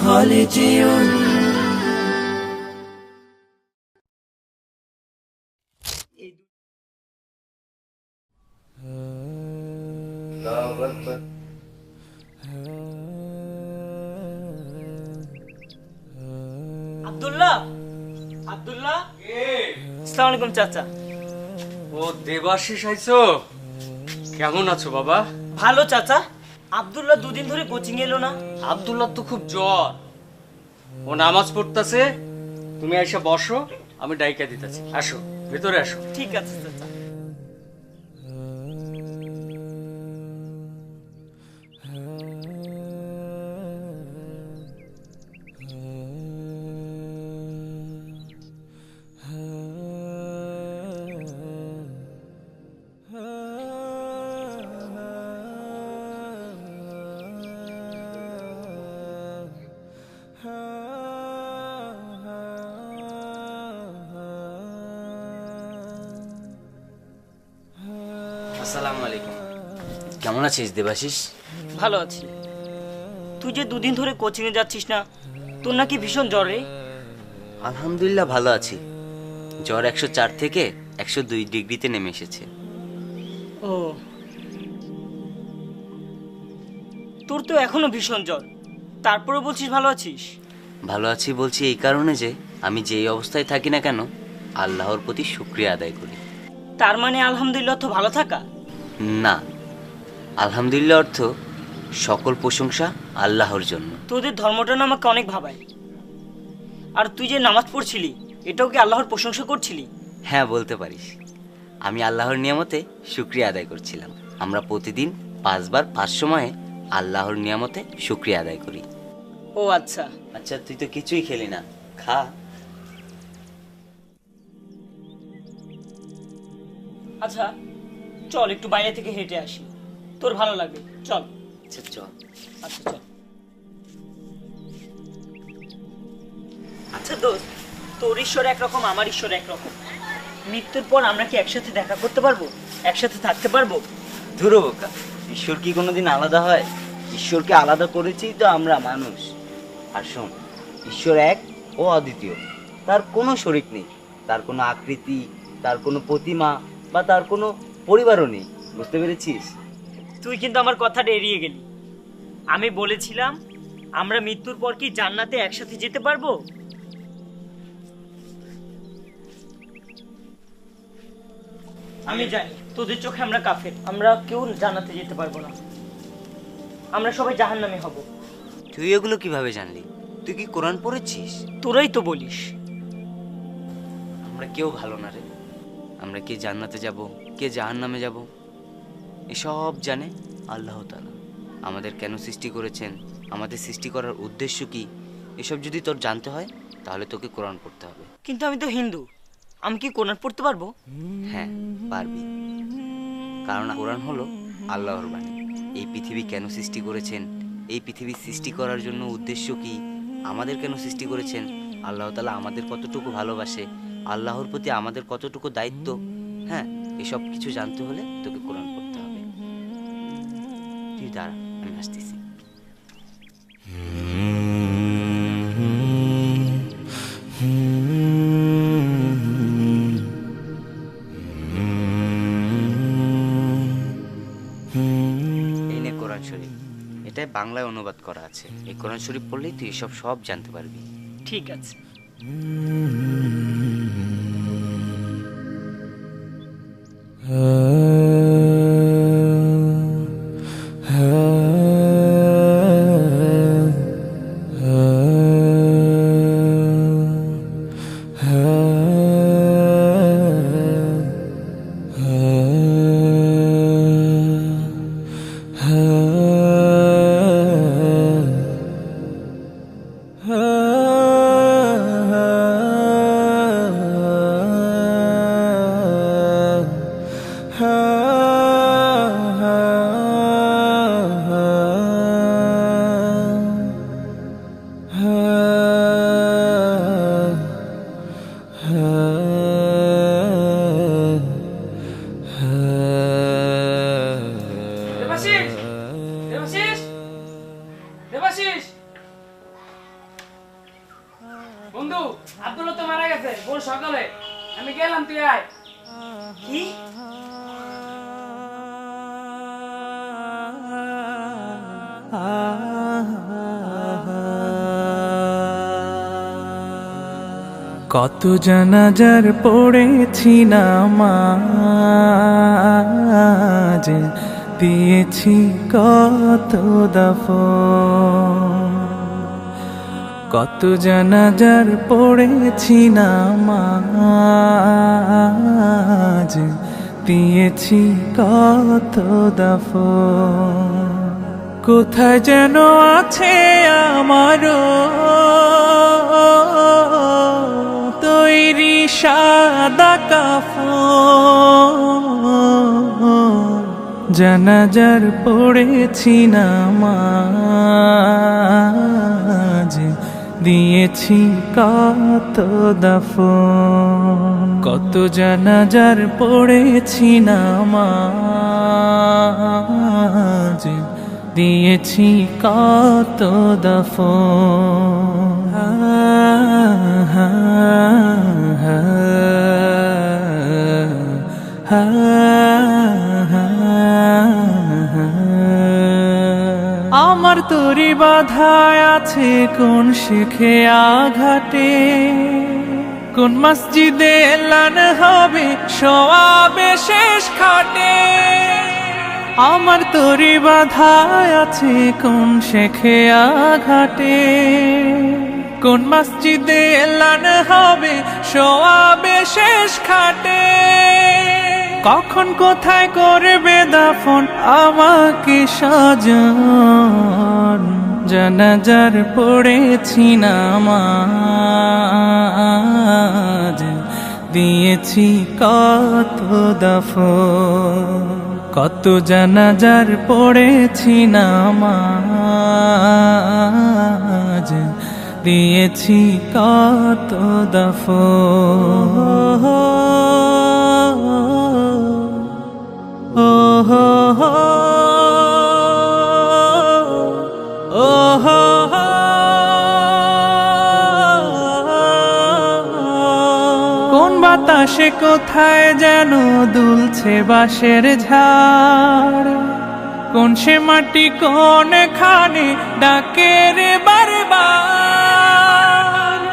خالدون আব্দুল্লাহ, আব্দুল্লাহ, আসসালামু আলাইকুম চাচা। ও দেবাশিস আইছো, কেমন আছো বাবা? ভালো চাচা। আব্দুল্লাহ দুদিন ধরে কোচিং এলো না। আব্দুল্লাহ তো খুব জ্বর, ও নামাজ পড়তেছে। তুমি এসে বসো, আমি ডাইকা দিতেছি। আসো ভেতরে আসো। ঠিক আছে চাচা। আসসালামু আলাইকুম। কেমন আছিস দেবাশিস? ভালো আছি। তুই যে দুদিন ধরে কোচিং এ যাচ্ছিস না, তোর নাকি ভীষণ জ্বর রে? আলহামদুলিল্লাহ ভালো আছি। জ্বর 104 থেকে 102 ডিগ্রিতে নেমে এসেছে। ও, তোর তো এখনো ভীষণ জ্বর, তারপরে বলছিস ভালো আছিস? ভালো আছি বলছি এই কারণে যে আমি যেই অবস্থায় থাকি না কেন আল্লাহর প্রতি শুকরিয়া আদায় করি। তার মানে আলহামদুলিল্লাহ তো ভালো থাকা? না, আলহামদুলিল্লাহ অর্থ সকল প্রশংসা আল্লাহর জন্য। তোদের ধর্মটা না আমাকে অনেক ভাবায়। আর তুই যে নামাজ পড়ছিলি, এটাও কি আল্লাহর প্রশংসা করছিলি? হ্যাঁ বলতে পারিস। আমি আল্লাহর নিয়ামতে শুকরিয়া আদায় করছিলাম। আমরা প্রতিদিন 5 বার 5 সময়ে আল্লাহর নিয়ামতে শুকরিয়া আদায় করি। ও আচ্ছা। আচ্ছা তুই তো কিছুই খেলি না, খা। আচ্ছা চল একটু বাইরে থেকে হেঁটে আসি, তোর ভালো লাগবে। চল। আচ্ছা চল। আচ্ছা চল। আচ্ছা দোস্ত, তোর ঈশ্বর একরকম, আমার ঈশ্বর একরকম। মৃত্যুর পর আমরা কি একসাথে দেখা করতে পারবো, একসাথে থাকতে পারবো? ধুরো বোকা, ঈশ্বর কি কোনোদিন আলাদা হয়? ঈশ্বরকে আলাদা করেছি তো আমরা মানুষ। আর শোন, ঈশ্বর এক ও অদ্বিতীয়, তার কোনো শরিক নেই, তার কোনো আকৃতি, তার কোনো প্রতিমা বা তার কোনো পরিবারও নেই। বুঝতে পেরেছিস? তুই কিন্তু আমার কথাটা এড়িয়ে গেলি। আমি বলেছিলাম আমরা মৃত্যুর পর কি জান্নাতে একসাথে যেতে পারবো। আমি জানি তোদের চোখে আমরা কাফের, আমরা কেউ জান্নাতে যেতে পারবো না, আমরা সবাই জাহান্নামে হব। তুই এগুলো কিভাবে জানলি? তুই কি কোরআন পড়েছিস? তোরাই তো বলিস। আমরা কেউ ভালো না রে। আমরা কে জান্নাতে যাব, কে জাহান্নামে যাব, এসব জানে আল্লাহ তাআলা। আমাদের কেন সৃষ্টি করেছেন, আমাদের সৃষ্টি করার উদ্দেশ্য কি, এসব যদি তোর জানতে হয় তাহলে তোকে কোরআন পড়তে হবে। কিন্তু আমি তো হিন্দু, আমি কি কোরআন পড়তে পারবো? হ্যাঁ পারবি, কারণ কোরআন হলো আল্লাহর বাণী। এই পৃথিবী কেন সৃষ্টি করেছেন, এই পৃথিবী সৃষ্টি করার জন্য উদ্দেশ্য কি, আমাদের কেন সৃষ্টি করেছেন, আল্লাহ তাআলা আমাদের কতটুকু ভালোবাসে, আল্লাহর প্রতি আমাদের কতটুকু দায়িত্ব, হ্যাঁ এসব কিছু জানতে হলে তোকে কোরআন পড়তে হবে। তুই দাঁড়া, আমি আসতেছি। এই নে কোরআন শরীফ, এটাই বাংলায় অনুবাদ করা আছে। এই কোরআন শরীফ পড়লেই তুই এসব সব জানতে পারবি। ঠিক আছে। বন্ধু আব্দুল্লাহ তো মারা গেছে ভোর সকালে, আমি গেলাম, তুই আয়। কি? কত জানাজার পড়েছি নামাজ, দিয়েছি কত দাফন। কত জানাজার পড়েছি নামাজ, দিয়েছি কত দাফন। কোথায় যেন আছে আমারও তৈরি সাদা কাফন, জানাজার পড়েছি নামাজ, দিয়েছি কত দাফন। কত জানাজার পড়েছি নামাজ, দিয়েছি কত দাফন। আমার তরি বাধায় আছে কোন শেখে আঘাটে, কোন মসজিদে এলান হবে সওয়াবে শেষ খাটে। আমার তরি বাধায় আছে কোন শেখে আঘাটে, কোন মসজিদে এলান হবে সওয়াবে শেষ খাটে। কখন কোথায় করবে দাফন আমাকে সাজান, জানাজার পড়েছি নামাজ, দিয়েছি কত দাফন। কত জানাজার পড়েছি নামাজ, দিয়েছি কত দাফন। ও হো হো, ও হো হো, কোন বাতাসে কোথায় যেন দুলছে বাঁশের ঝাড়, কোন সে মাটি কোন খানে ডাকে রে বারবার।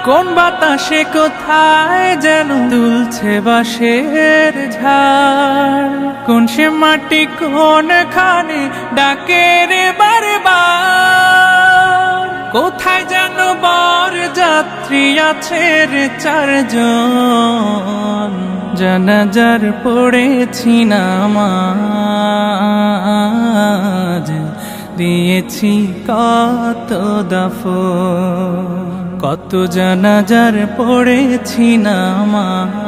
কোন বাতাসে কোথায় যেন দুলছে বাঁশের ঝাড়, কোন সে মাটি কোন খানে ডাকে রে বারবার। কোথায় যেন বর যাত্রী আছে রে চারজন, জানাজার পড়েছি নামাজ, দিয়েছি কত দাফন। কত জানাজার পড়েছি নামাজ,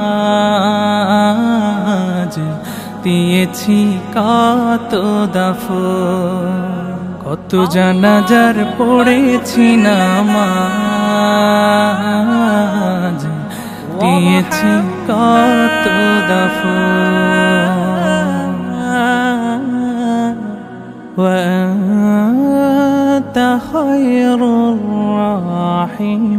দিয়েছি কত দাফন। কত জানাজার পড়েছি নামাজ, দিয়েছি কত দাফন। وأنت خير الراحمين.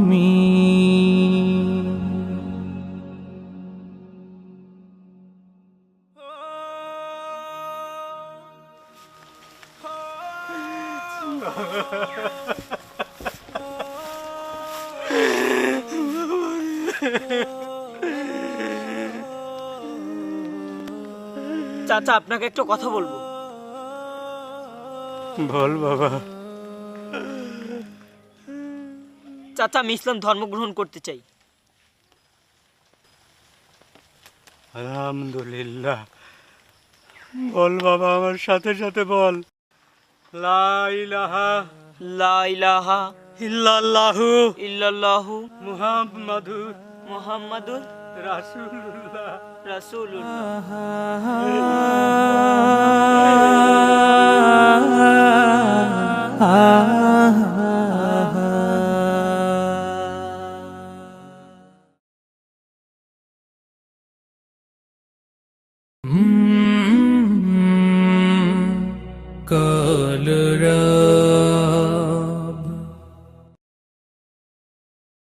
চাচা, আপনাকে একটা কথা বলবো। বল বাবা। চাচা, আমি ইসলাম ধর্ম গ্রহণ করতে চাই। আলহামদুলিল্লাহ। বল বাবা, আমার সাথে সাথে বল। লা ইলাহা লা ইলাহা ইল্লাল্লাহু ইল্লাল্লাহু মুহাম্মাদুর মুহাম্মাদুর রাসূলুল্লাহ রাসূলুল্লাহ। ah